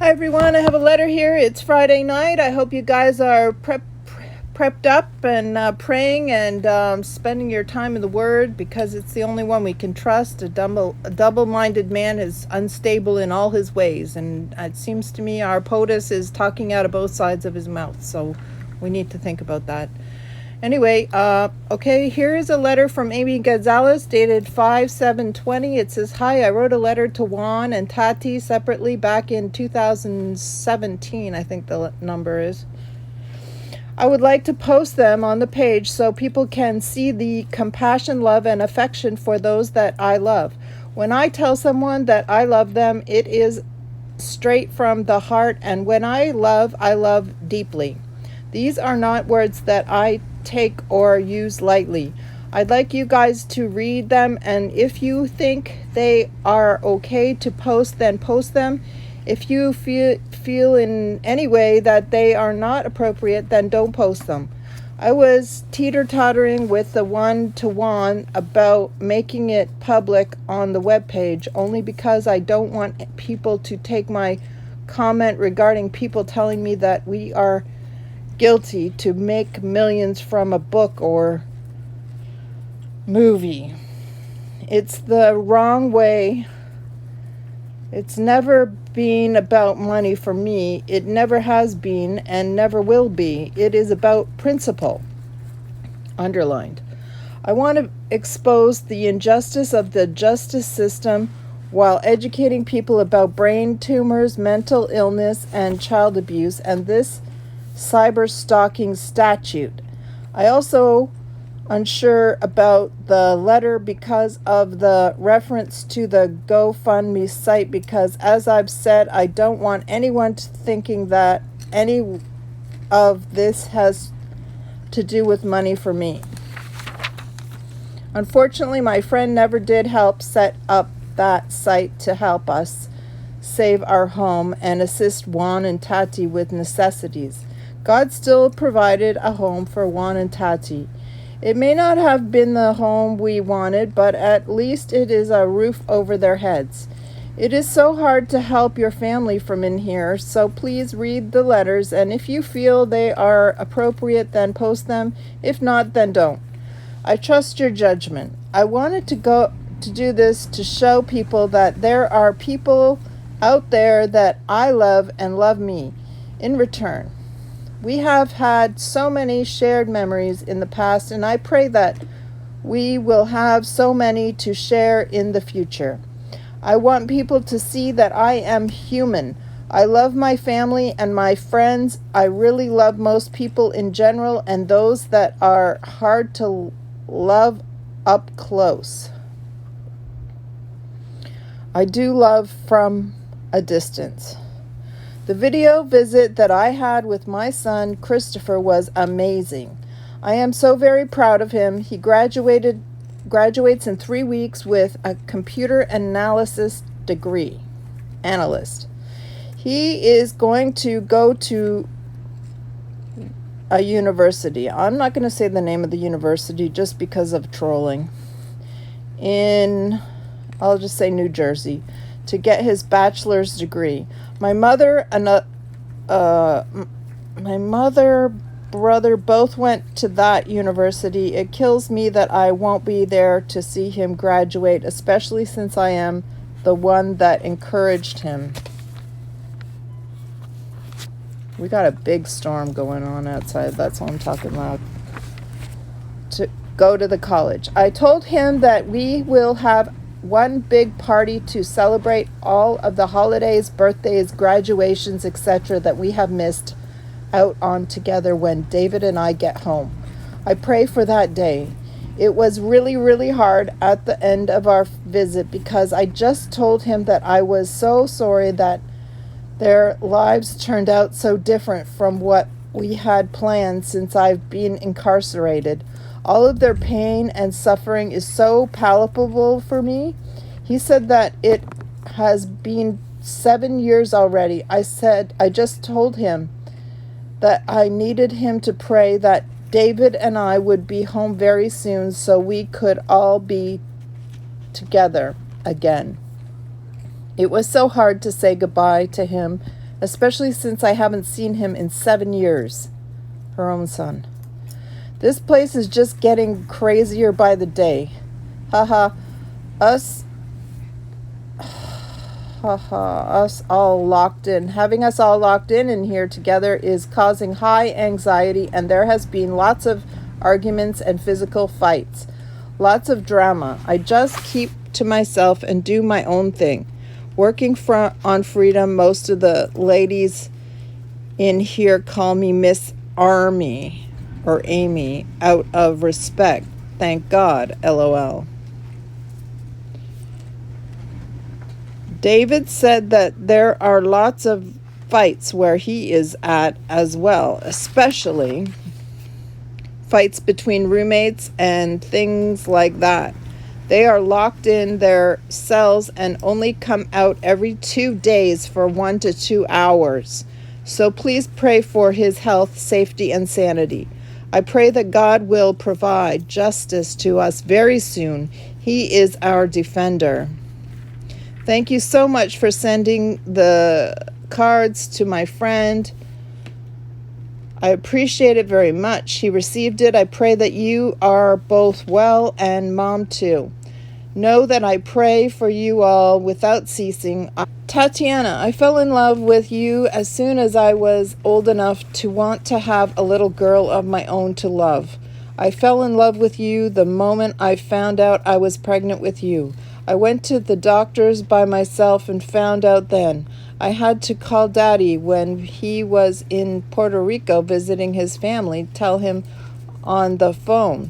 Hi everyone, I have a letter here. It's Friday night. I hope you guys are prepped up and praying and spending your time in the Word, because it's the only one we can trust. A double-minded man is unstable in all his ways, and it seems to me our POTUS is talking out of both sides of his mouth, so we need to think about that. Anyway, okay, here is a letter from Amy Gonzalez dated 5/7/20. It says, "Hi, I wrote a letter to Juan and Tati separately back in 2017, I think the number is. I would like to post them on the page so people can see the compassion, love, and affection for those that I love. When I tell someone that I love them, it is straight from the heart, and when I love deeply. These are not words that I take or use lightly. I'd like you guys to read them, and if you think they are okay to post, then post them. If you feel in any way that they are not appropriate, then don't post them." I was teeter-tottering with the one-to-one about making it public on the webpage, only because I don't want people to take my comment regarding people telling me that we are guilty to make millions from a book or movie. It's the wrong way. It's never been about money for me. It never has been and never will be. It is about principle. Underlined. I want to expose the injustice of the justice system while educating people about brain tumors, mental illness, and child abuse, and this cyber stalking statute. I also unsure about the letter because of the reference to the GoFundMe site, because as I've said, I don't want anyone thinking that any of this has to do with money for me. Unfortunately, my friend never did help set up that site to help us save our home and assist Juan and Tati with necessities. God still provided a home for Juan and Tati. It may not have been the home we wanted, but at least it is a roof over their heads. It is so hard to help your family from in here, so please read the letters, and if you feel they are appropriate, then post them. If not, then don't. I trust your judgment. I wanted to do this to show people that there are people out there that I love and love me in return. We have had so many shared memories in the past, and I pray that we will have so many to share in the future. I want people to see that I am human. I love my family and my friends. I really love most people in general, and those that are hard to love up close. I do love from a distance. The video visit that I had with my son, Christopher, was amazing. I am so very proud of him. He graduates in 3 weeks with a computer analysis degree. Analyst. He is going to go to a university. I'm not going to say the name of the university just because of trolling. I'll just say New Jersey, to get his bachelor's degree. My mother, brother both went to that university. It kills me that I won't be there to see him graduate, especially since I am the one that encouraged him. We got a big storm going on outside. That's why I'm talking loud. To go to the college. I told him that we will have one big party to celebrate all of the holidays, birthdays, graduations, etc. that we have missed out on together when David and I get home. I pray for that day. It was really, really hard at the end of our visit because I just told him that I was so sorry that their lives turned out so different from what we had planned since I've been incarcerated. All of their pain and suffering is so palpable for me. He said that it has been 7 years already. I just told him that I needed him to pray that David and I would be home very soon so we could all be together again. It was so hard to say goodbye to him especially since I haven't seen him in 7 years. Her own son. This place is just getting crazier by the day. Haha. Us us all locked in. Having us all locked in here together is causing high anxiety, and there has been lots of arguments and physical fights. Lots of drama. I just keep to myself and do my own thing. Working on freedom, most of the ladies in here call me Miss Army or Amy out of respect. Thank God, LOL. David said that there are lots of fights where he is at as well, especially fights between roommates and things like that. They are locked in their cells and only come out every 2 days for 1 to 2 hours. So please pray for his health, safety, and sanity. I pray that God will provide justice to us very soon. He is our defender. Thank you so much for sending the cards to my friend. I appreciate it very much. He received it. I pray that you are both well, and Mom too. Know that I pray for you all without ceasing. Tatiana, I fell in love with you as soon as I was old enough to want to have a little girl of my own to love. I fell in love with you the moment I found out I was pregnant with you. I went to the doctors by myself and found out then. I had to call Daddy when he was in Puerto Rico visiting his family, tell him on the phone.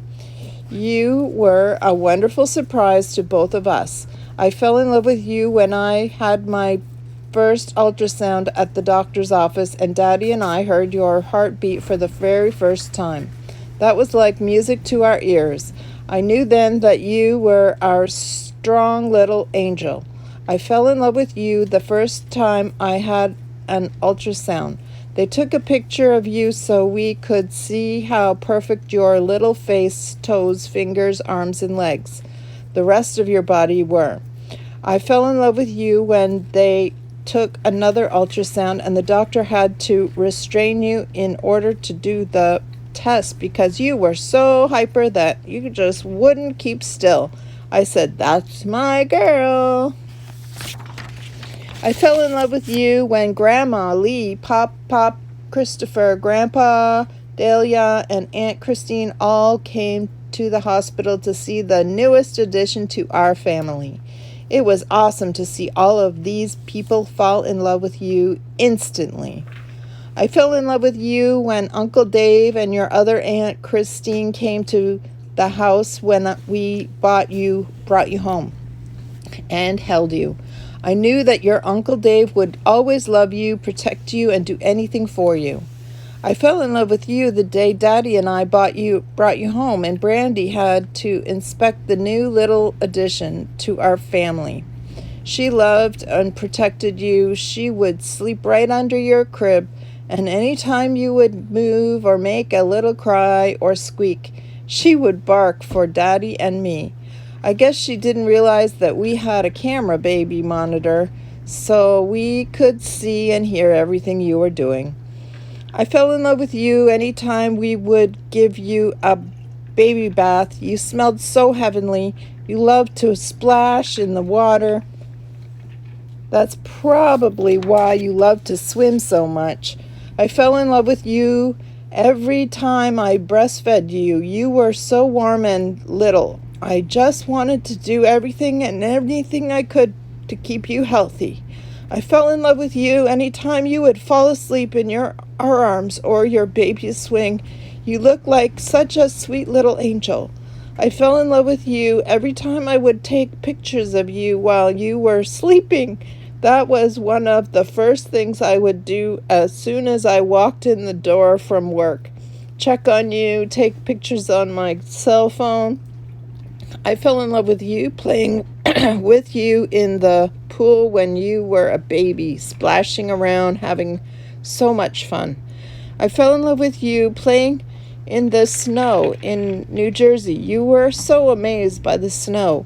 You were a wonderful surprise to both of us. I fell in love with you when I had my first ultrasound at the doctor's office, and Daddy and I heard your heartbeat for the very first time. That was like music to our ears. I knew then that you were our strong little angel. I fell in love with you the first time I had an ultrasound. They took a picture of you so we could see how perfect your little face, toes, fingers, arms, and legs, the rest of your body were. I fell in love with you when they took another ultrasound and the doctor had to restrain you in order to do the test because you were so hyper that you just wouldn't keep still. I said, "That's my girl." I fell in love with you when Grandma, Lee, Pop, Christopher, Grandpa, Dahlia, and Aunt Christine all came to the hospital to see the newest addition to our family. It was awesome to see all of these people fall in love with you instantly. I fell in love with you when Uncle Dave and your other Aunt Christine came to the house when we brought you home and held you. I knew that your Uncle Dave would always love you, protect you, and do anything for you. I fell in love with you the day Daddy and I brought you home, and Brandy had to inspect the new little addition to our family. She loved and protected you. She would sleep right under your crib, and any time you would move or make a little cry or squeak, she would bark for Daddy and me. I guess she didn't realize that we had a camera baby monitor, so we could see and hear everything you were doing. I fell in love with you any time we would give you a baby bath. You smelled so heavenly. You loved to splash in the water. That's probably why you loved to swim so much. I fell in love with you every time I breastfed you. You were so warm and little. I just wanted to do everything and anything I could to keep you healthy. I fell in love with you any time you would fall asleep in our arms or your baby swing. You looked like such a sweet little angel. I fell in love with you every time I would take pictures of you while you were sleeping. That was one of the first things I would do as soon as I walked in the door from work. Check on you, take pictures on my cell phone. I fell in love with you playing with you in the pool when you were a baby, splashing around, having so much fun. I fell in love with you playing in the snow in New Jersey. You were so amazed by the snow.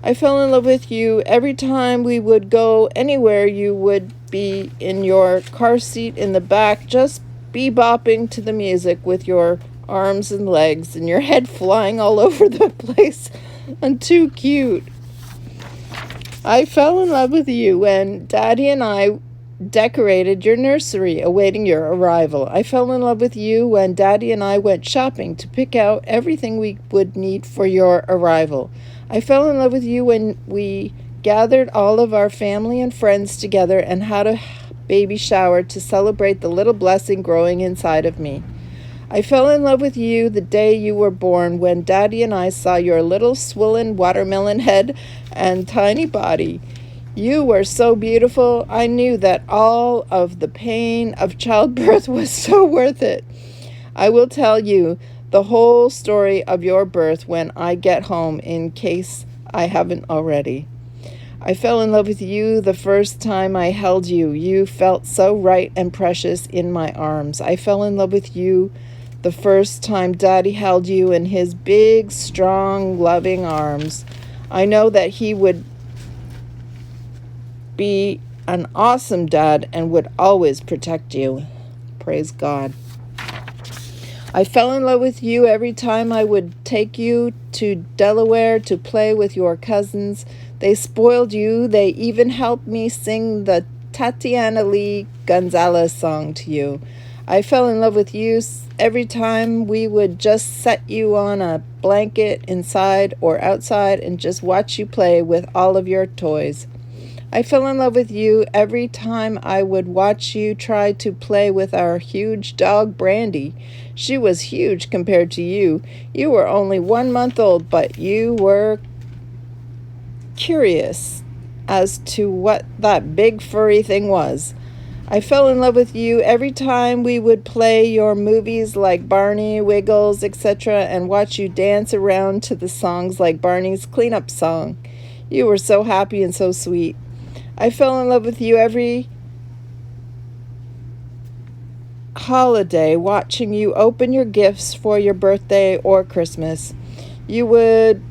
I fell in love with you every time we would go anywhere. You would be in your car seat in the back, just bebopping to the music with your arms and legs and your head flying all over the place. I'm too cute. I fell in love with you when Daddy and I decorated your nursery awaiting your arrival. I fell in love with you when Daddy and I went shopping to pick out everything we would need for your arrival. I fell in love with you when we gathered all of our family and friends together and had a baby shower to celebrate the little blessing growing inside of me. I fell in love with you the day you were born when Daddy and I saw your little swollen watermelon head and tiny body. You were so beautiful. I knew that all of the pain of childbirth was so worth it. I will tell you the whole story of your birth when I get home, in case I haven't already. I fell in love with you the first time I held you. You felt so right and precious in my arms. I fell in love with you the first time Daddy held you in his big, strong, loving arms. I know that he would be an awesome dad and would always protect you. Praise God. I fell in love with you every time I would take you to Delaware to play with your cousins. They spoiled you. They even helped me sing the Tatiana Lee Gonzalez song to you. I fell in love with you every time we would just set you on a blanket inside or outside and just watch you play with all of your toys. I fell in love with you every time I would watch you try to play with our huge dog, Brandy. She was huge compared to you. You were only 1 month old, but you were curious as to what that big furry thing was. I fell in love with you every time we would play your movies like Barney, Wiggles, etc., and watch you dance around to the songs like Barney's cleanup song. You were so happy and so sweet. I fell in love with you every holiday, watching you open your gifts for your birthday or Christmas. You would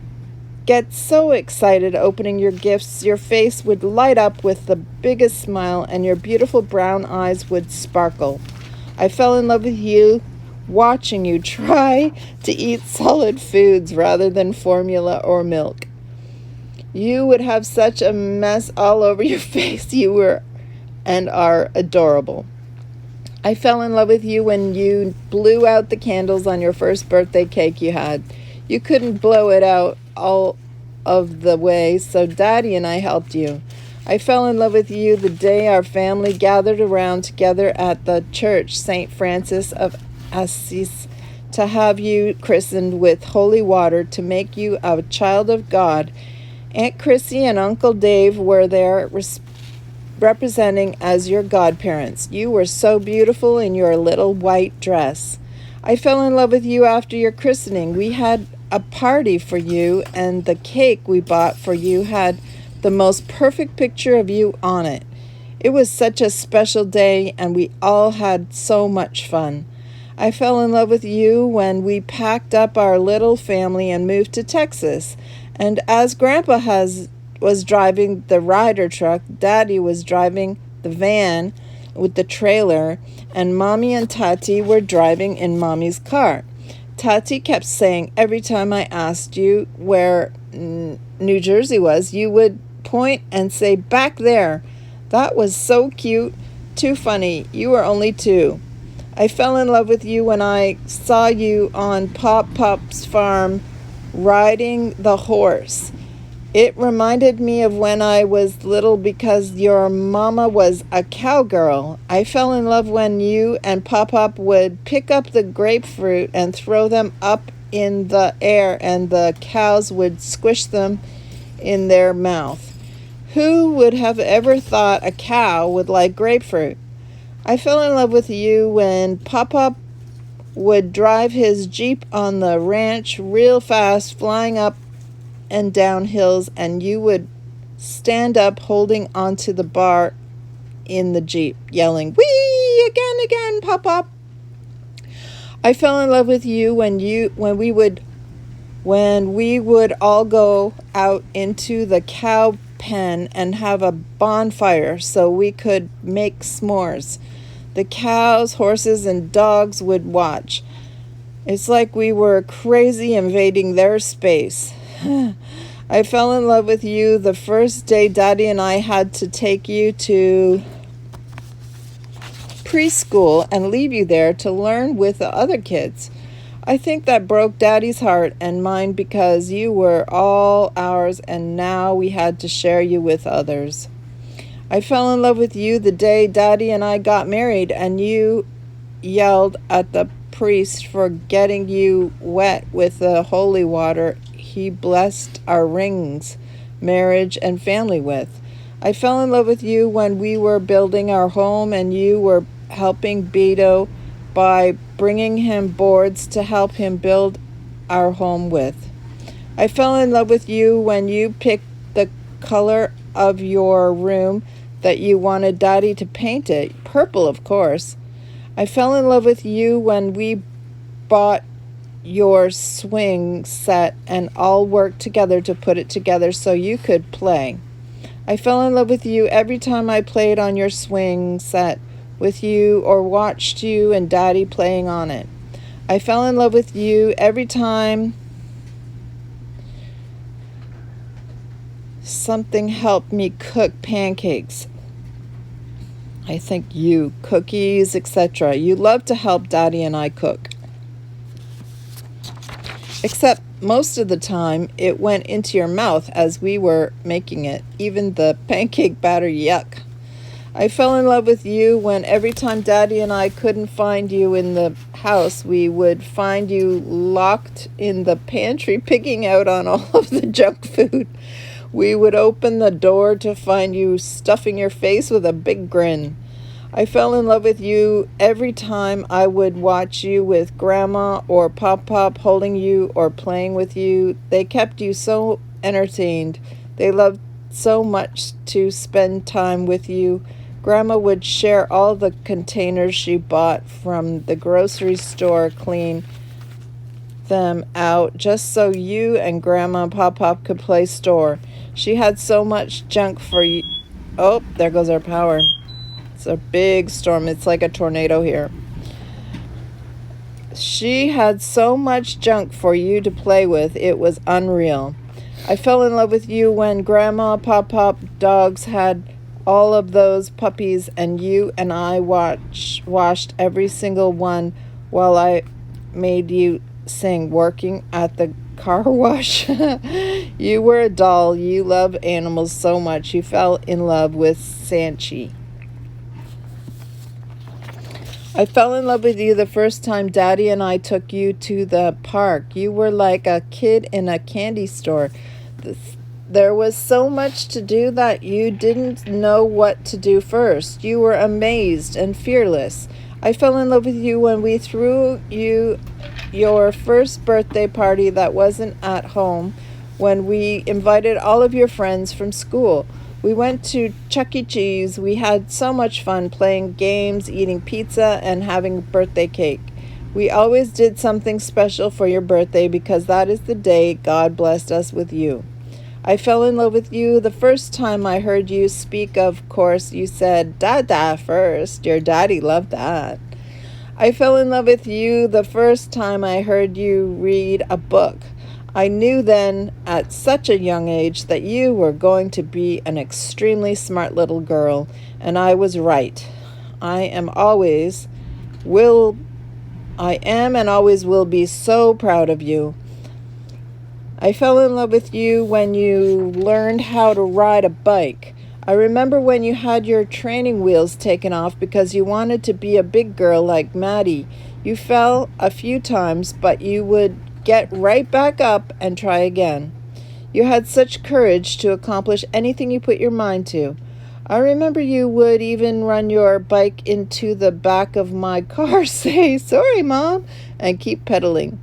get so excited opening your gifts, your face would light up with the biggest smile and your beautiful brown eyes would sparkle. I fell in love with you watching you try to eat solid foods rather than formula or milk. You would have such a mess all over your face. You were and are adorable. I fell in love with you when you blew out the candles on your first birthday cake you had. You couldn't blow it out all of the way, so Daddy and I helped you. I fell in love with you the day our family gathered around together at the church, St. Francis of Assisi, to have you christened with holy water to make you a child of God. Aunt Chrissy and Uncle Dave were there representing as your godparents. You were so beautiful in your little white dress. I fell in love with you after your christening. We had a party for you, and the cake we bought for you had the most perfect picture of you on it. It was such a special day, and we all had so much fun. I fell in love with you when we packed up our little family and moved to Texas. And as Grandpa was driving the Ryder truck, Daddy was driving the van with the trailer, and Mommy and Tati were driving in Mommy's car. Tati kept saying every time I asked you where New Jersey was, you would point and say, "Back there." That was so cute. Too funny. You were only 2. I fell in love with you when I saw you on Pop's farm riding the horse. It reminded me of when I was little because your mama was a cowgirl. I fell in love when you and Pop would pick up the grapefruit and throw them up in the air and the cows would squish them in their mouth. Who would have ever thought a cow would like grapefruit? I fell in love with you when Pop would drive his Jeep on the ranch real fast, flying up and down hills, and you would stand up holding onto the bar in the Jeep, yelling, "Whee! Again, Pop." I fell in love with you when we would all go out into the cow pen and have a bonfire so we could make s'mores. The cows, horses, and dogs would watch. It's like we were crazy invading their space. I fell in love with you the first day Daddy and I had to take you to preschool and leave you there to learn with the other kids. I think that broke Daddy's heart and mine because you were all ours and now we had to share you with others. I fell in love with you the day Daddy and I got married and you yelled at the priest for getting you wet with the holy water he blessed our rings, marriage, and family with. I fell in love with you when we were building our home and you were helping Beto by bringing him boards to help him build our home with. I fell in love with you when you picked the color of your room that you wanted Daddy to paint it, purple of course. I fell in love with you when we bought your swing set and all worked together to put it together so you could play. I fell in love with you every time I played on your swing set with you or watched you and Daddy playing on it. I fell in love with you every time something helped me cook pancakes. I think you, cookies, etc. You love to help Daddy and I cook. Except most of the time it went into your mouth as we were making it, even the pancake batter, yuck. I fell in love with you when every time Daddy and I couldn't find you in the house, we would find you locked in the pantry picking out on all of the junk food. We would open the door to find you stuffing your face with a big grin. I fell in love with you every time I would watch you with Grandma or Pop holding you or playing with you. They kept you so entertained. They loved so much to spend time with you. Grandma would share all the containers she bought from the grocery store, clean them out just so you and Grandma and Pop could play store. She had so much junk for you. Oh, there goes our power. It's a big storm. It's like a tornado here. She had so much junk for you to play with. It was unreal. I fell in love with you when Grandma, Pop dogs had all of those puppies and you and I washed every single one while I made you sing working at the car wash. You were a doll. You love animals so much. You fell in love with Sanchi. I fell in love with you the first time Daddy and I took you to the park. You were like a kid in a candy store. There was so much to do that you didn't know what to do first. You were amazed and fearless. I fell in love with you when we threw you your first birthday party that wasn't at home, when we invited all of your friends from school. We went to Chuck E. Cheese. We had so much fun playing games, eating pizza, and having birthday cake. We always did something special for your birthday because that is the day God blessed us with you. I fell in love with you the first time I heard you speak. Of course, you said Dada first. Your daddy loved that. I fell in love with you the first time I heard you read a book. I knew then at such a young age that you were going to be an extremely smart little girl, and I was right. I am and always will be so proud of you. I fell in love with you when you learned how to ride a bike. I remember when you had your training wheels taken off because you wanted to be a big girl like Maddie. You fell a few times, but you would get right back up and try again. You had such courage to accomplish anything you put your mind to. I remember you would even run your bike into the back of my car, say, "Sorry, Mom," and keep pedaling.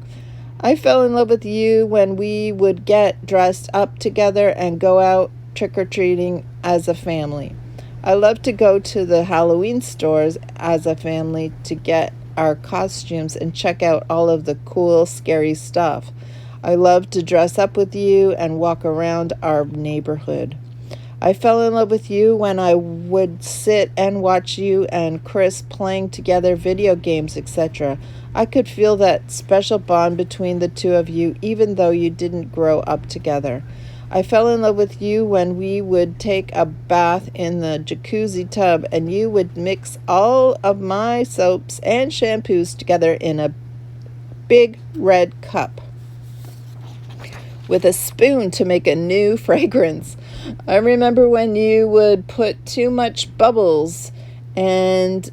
I fell in love with you when we would get dressed up together and go out trick-or-treating as a family. I loved to go to the Halloween stores as a family to get our costumes and check out all of the cool, scary stuff. I loved to dress up with you and walk around our neighborhood. I fell in love with you when I would sit and watch you and Chris playing together video games, etc. I could feel that special bond between the two of you, even though you didn't grow up together. I fell in love with you when we would take a bath in the jacuzzi tub and you would mix all of my soaps and shampoos together in a big red cup with a spoon to make a new fragrance. I remember when you would put too much bubbles and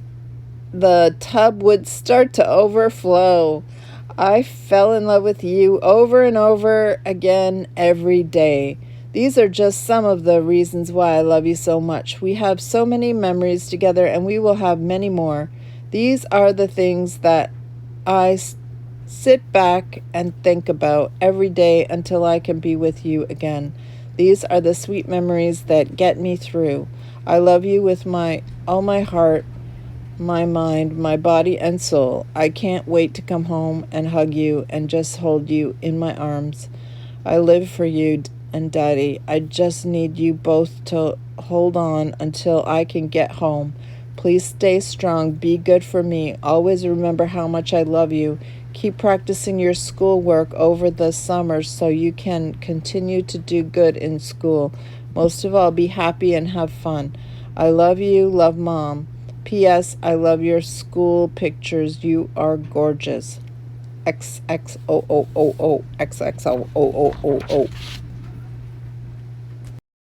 the tub would start to overflow. I fell in love with you over and over again every day. These are just some of the reasons why I love you so much. We have so many memories together and we will have many more. These are the things that I sit back and think about every day until I can be with you again. These are the sweet memories that get me through. I love you with all my heart, my mind, my body, and soul. I can't wait to come home and hug you and just hold you in my arms. I live for you and Daddy. I just need you both to hold on until I can get home. Please stay strong. Be good for me. Always remember how much I love you. Keep practicing your schoolwork over the summer so you can continue to do good in school. Most of all, be happy and have fun. I love you. Love, Mom. P.S. I love your school pictures. You are gorgeous. XXOOOO XXOOOO.